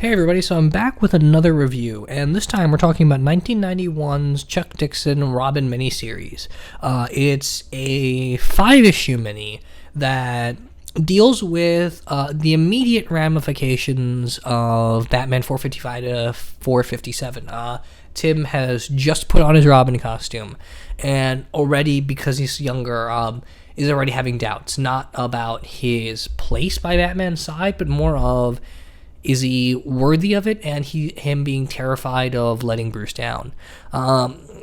Hey everybody, so I'm back with another review, and this time we're talking about 1991's Chuck Dixon Robin miniseries. It's a 5-issue mini that deals with the immediate ramifications of Batman 455 to 457. Tim has just put on his Robin costume, and already, because he's younger, is already having doubts, not about his place by Batman's side, but more of, is he worthy of it, and him being terrified of letting Bruce down.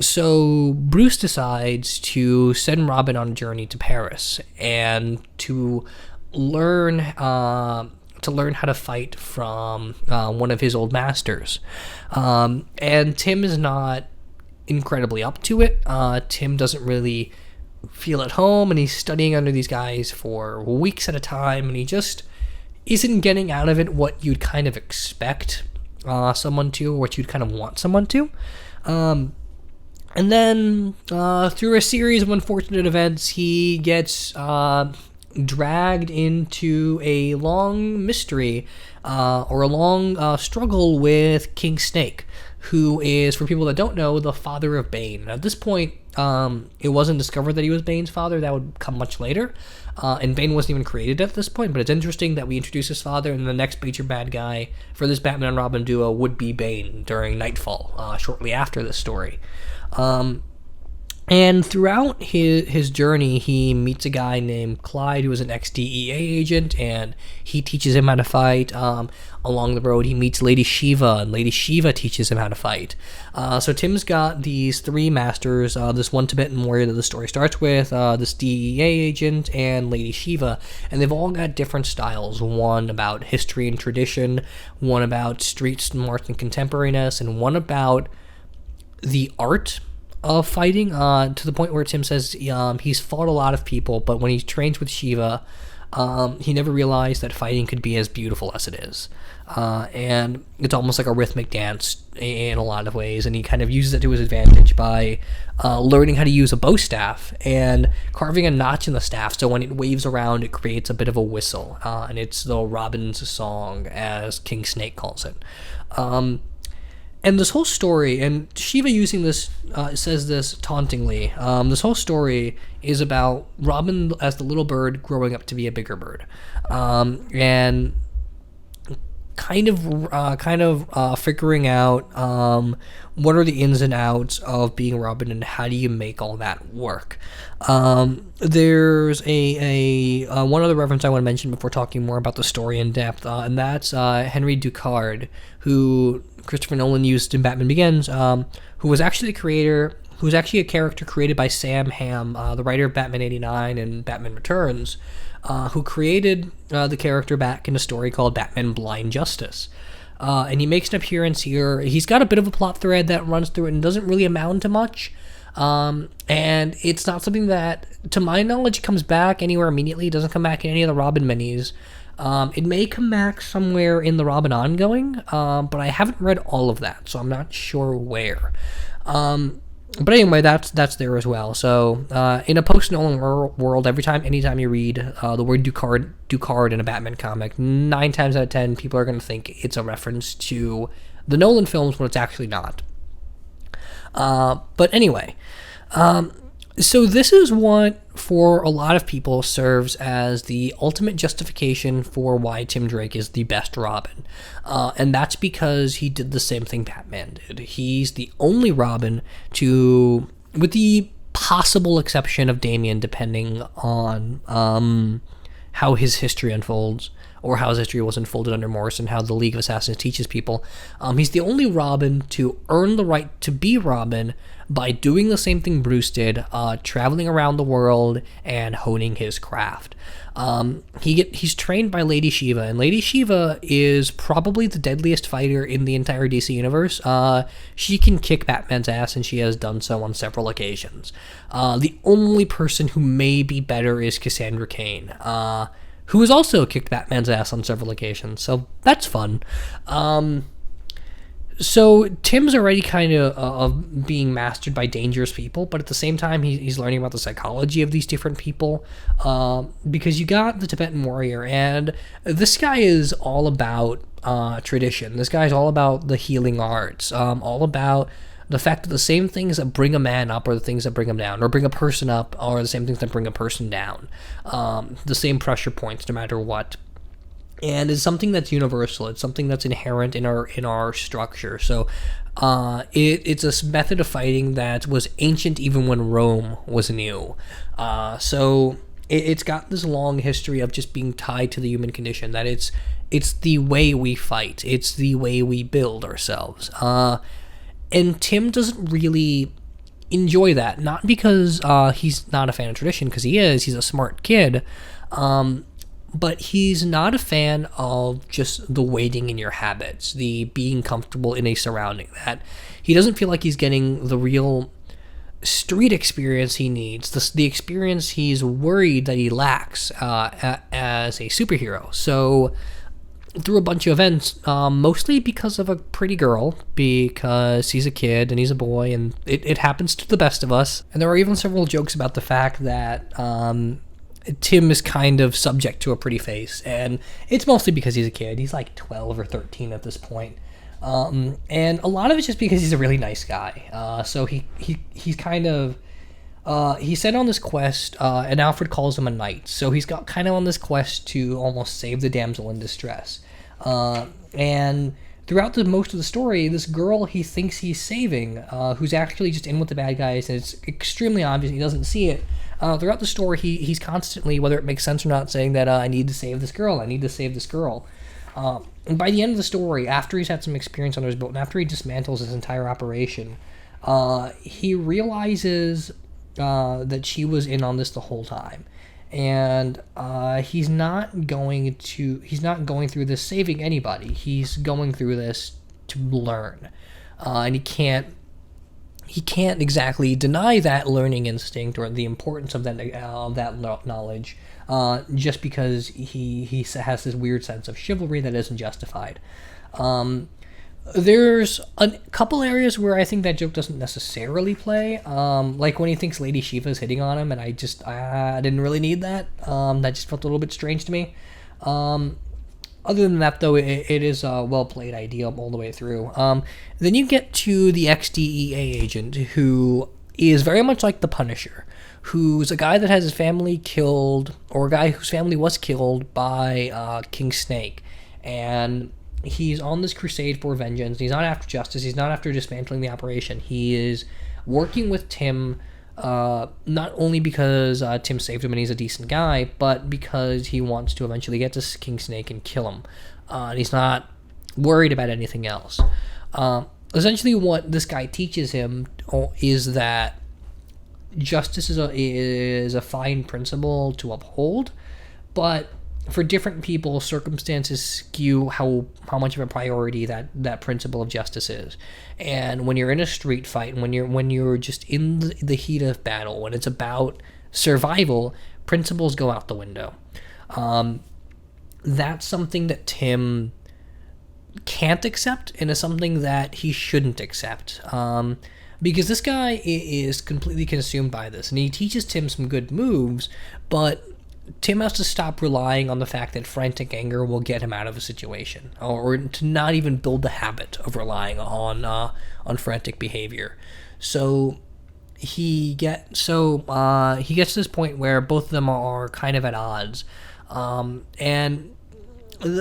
So Bruce decides to send Robin on a journey to Paris and to learn how to fight from one of his old masters. And Tim is not incredibly up to it. Tim doesn't really feel at home, and he's studying under these guys for weeks at a time, and he just isn't getting out of it what you'd kind of expect someone to, or what you'd kind of want someone to. And then through a series of unfortunate events, he gets dragged into a long mystery or a long struggle with King Snake, who is, for people that don't know, the father of Bane. At this point, it wasn't discovered that he was Bane's father. That would come much later. And Bane wasn't even created at this point, but it's interesting that we introduce his father, and the next major bad guy for this Batman and Robin duo would be Bane during Nightfall, shortly after this story. And throughout his journey, he meets a guy named Clyde, who is an ex-DEA agent, and he teaches him how to fight. Along the road, he meets Lady Shiva, and Lady Shiva teaches him how to fight. So Tim's got these three masters, this one Tibetan warrior that the story starts with, this DEA agent, and Lady Shiva, and they've all got different styles. One about history and tradition, one about street smarts and contemporariness, and one about the art of fighting, to the point where Tim says he's fought a lot of people, but when he trains with Shiva, he never realized that fighting could be as beautiful as it is. And it's almost like a rhythmic dance in a lot of ways, and he kind of uses it to his advantage by learning how to use a bow staff and carving a notch in the staff, so when it waves around, it creates a bit of a whistle, and it's the Robin's song, as King Snake calls it. And this whole story, and Shiva using this, says this tauntingly, this whole story is about Robin as the little bird growing up to be a bigger bird. And kind of figuring out what are the ins and outs of being Robin, and how do you make all that work. There's a one other reference I want to mention before talking more about the story in depth, and that's Henry Ducard, who Christopher Nolan used in Batman Begins, who was actually a character created by Sam Hamm, the writer of Batman 89 and Batman Returns, who created the character back in a story called Batman Blind Justice. And he makes an appearance here. He's got a bit of a plot thread that runs through it and doesn't really amount to much. And it's not something that, to my knowledge, comes back anywhere immediately. It doesn't come back in any of the Robin minis. It may come back somewhere in the Robin ongoing, but I haven't read all of that, so I'm not sure where. But anyway, that's there as well. So in a post-Nolan world, anytime you read the word Ducard in a Batman comic, 9 times out of 10, people are going to think it's a reference to the Nolan films when it's actually not. But anyway, so this is what, for a lot of people, serves as the ultimate justification for why Tim Drake is the best Robin. And that's because he did the same thing Batman did. He's the only Robin to, with the possible exception of Damian, depending on how his history unfolds, or how his history was unfolded under Morrison, how the League of Assassins teaches people. He's the only Robin to earn the right to be Robin by doing the same thing Bruce did, traveling around the world and honing his craft. He's trained by Lady Shiva, and Lady Shiva is probably the deadliest fighter in the entire DC universe. She can kick Batman's ass, and she has done so on several occasions. The only person who may be better is Cassandra Cain, who has also kicked Batman's ass on several occasions, so that's fun. So Tim's already kind of being mastered by dangerous people, but at the same time, he's learning about the psychology of these different people. Because you got the Tibetan warrior, and this guy is all about tradition. This guy's all about the healing arts, all about the fact that the same things that bring a man up are the things that bring him down, or bring a person up are the same things that bring a person down. The same pressure points, no matter what. And it's something that's universal. It's something that's inherent in our structure. So it's a method of fighting that was ancient even when Rome was new. So it's got this long history of just being tied to the human condition. That it's the way we fight. It's the way we build ourselves. And Tim doesn't really enjoy that. Not because he's not a fan of tradition, because he is. He's a smart kid. But he's not a fan of just the waiting in your habits, the being comfortable in a surrounding. That he doesn't feel like he's getting the real street experience he needs, the experience he's worried that he lacks as a superhero. So through a bunch of events, mostly because of a pretty girl, because he's a kid and he's a boy, and it happens to the best of us. And there are even several jokes about the fact that Tim is kind of subject to a pretty face, and it's mostly because he's a kid. He's like 12 or 13 at this point. And a lot of it's just because he's a really nice guy. So he's kind of he's sent on this quest, and Alfred calls him a knight. So he's got kind of on this quest to almost save the damsel in distress. And throughout most of the story, this girl he thinks he's saving, who's actually just in with the bad guys, and it's extremely obvious he doesn't see it. Throughout the story, he's constantly, whether it makes sense or not, saying that I need to save this girl. I need to save this girl. And by the end of the story, after he's had some experience under his belt, and after he dismantles his entire operation, he realizes that she was in on this the whole time, and he's not going through this saving anybody. He's going through this to learn, and he can't exactly deny that learning instinct or the importance of that knowledge, just because he has this weird sense of chivalry that isn't justified. There's a couple areas where I think that joke doesn't necessarily play, like when he thinks Lady Shiva is hitting on him, and I didn't really need that. That just felt a little bit strange to me. Other than that, though, it is a well-played idea all the way through. Then you get to the ex-DEA agent, who is very much like the Punisher, who's a guy that has his family killed, or a guy whose family was killed by King Snake. And he's on this crusade for vengeance. He's not after justice. He's not after dismantling the operation. He is working with Tim, not only because Tim saved him and he's a decent guy, but because he wants to eventually get to King Snake and kill him. And he's not worried about anything else. Essentially, what this guy teaches him is that justice is a fine principle to uphold, but for different people, circumstances skew how much of a priority that principle of justice is. And when you're in a street fight, and when you're just in the heat of battle, when it's about survival, principles go out the window. That's something that Tim can't accept, and is something that he shouldn't accept. Because this guy is completely consumed by this, and he teaches Tim some good moves, but Tim has to stop relying on the fact that frantic anger will get him out of a situation, or to not even build the habit of relying on frantic behavior. So he gets to this point where both of them are kind of at odds, and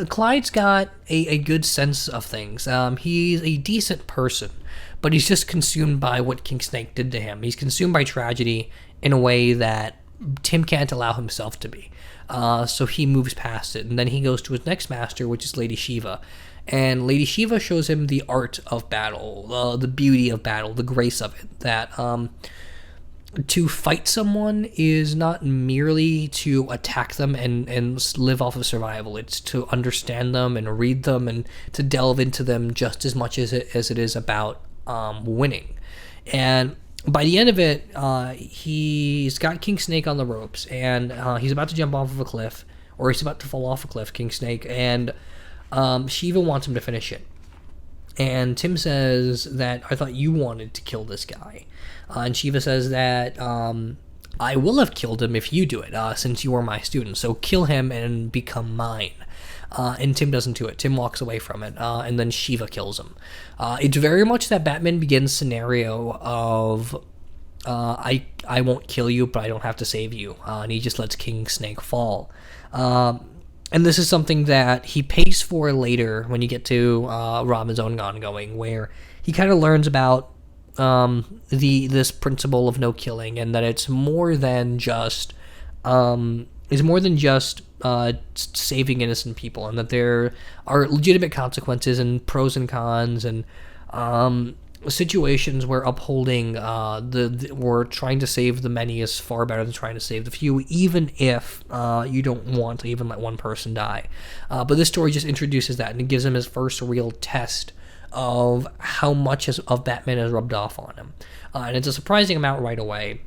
Clyde's got a good sense of things. He's a decent person, but he's just consumed by what King Snake did to him. He's consumed by tragedy in a way that Tim can't allow himself to be. So he moves past it, and then he goes to his next master, which is Lady Shiva. And Lady Shiva shows him the art of battle, the beauty of battle, the grace of it. That to fight someone is not merely to attack them and live off of survival. It's to understand them and read them and to delve into them just as much as it is about winning. And by the end of it, he's got King Snake on the ropes, and he's about to jump off of a cliff, or he's about to fall off a cliff, King Snake, and Shiva wants him to finish it. And Tim says that, I thought you wanted to kill this guy. And Shiva says that, I will have killed him if you do it, since you are my student. So kill him and become mine. And Tim doesn't do it. Tim walks away from it, and then Shiva kills him. It's very much that Batman Begins scenario of, I won't kill you, but I don't have to save you. And he just lets King Snake fall. And this is something that he pays for later when you get to Robin's own ongoing, where he kind of learns about this principle of no killing, and that it's more than just saving innocent people, and that there are legitimate consequences and pros and cons, and situations where upholding we're trying to save the many is far better than trying to save the few, even if you don't want to even let one person die. But this story just introduces that, and it gives him his first real test of how much of Batman has rubbed off on him. And it's a surprising amount right away.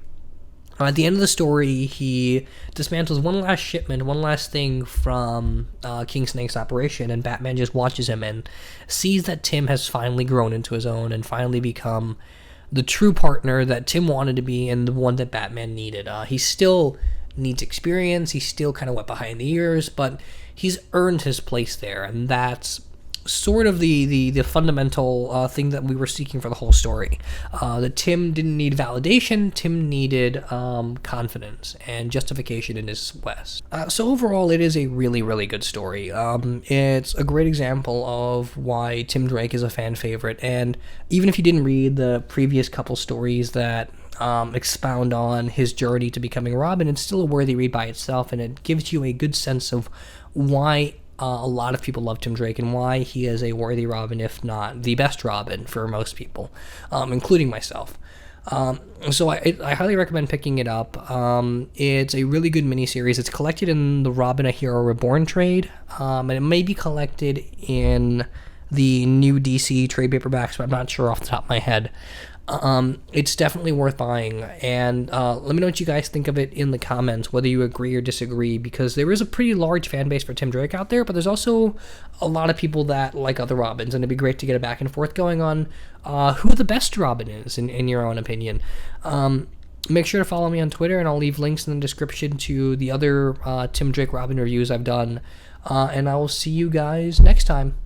At the end of the story, he dismantles one last shipment, one last thing from King Snake's operation, and Batman just watches him and sees that Tim has finally grown into his own and finally become the true partner that Tim wanted to be and the one that Batman needed. He still needs experience, he's still kind of wet behind the ears, but he's earned his place there, and that's sort of the fundamental thing that we were seeking for the whole story. That Tim didn't need validation, Tim needed confidence and justification in his quest. So overall, it is a really, really good story. It's a great example of why Tim Drake is a fan favorite, and even if you didn't read the previous couple stories that expound on his journey to becoming Robin, it's still a worthy read by itself, and it gives you a good sense of why a lot of people love Tim Drake and why he is a worthy Robin, if not the best Robin for most people, including myself. So I highly recommend picking it up. It's a really good miniseries. It's collected in the Robin A Hero Reborn trade, and it may be collected in the new DC trade paperbacks, but I'm not sure off the top of my head. It's definitely worth buying, and let me know what you guys think of it in the comments, whether you agree or disagree, because there is a pretty large fan base for Tim Drake out there, but there's also a lot of people that like other Robins, and it'd be great to get a back and forth going on who the best Robin is, in your own opinion. Make sure to follow me on Twitter, and I'll leave links in the description to the other Tim Drake Robin reviews I've done, and I will see you guys next time.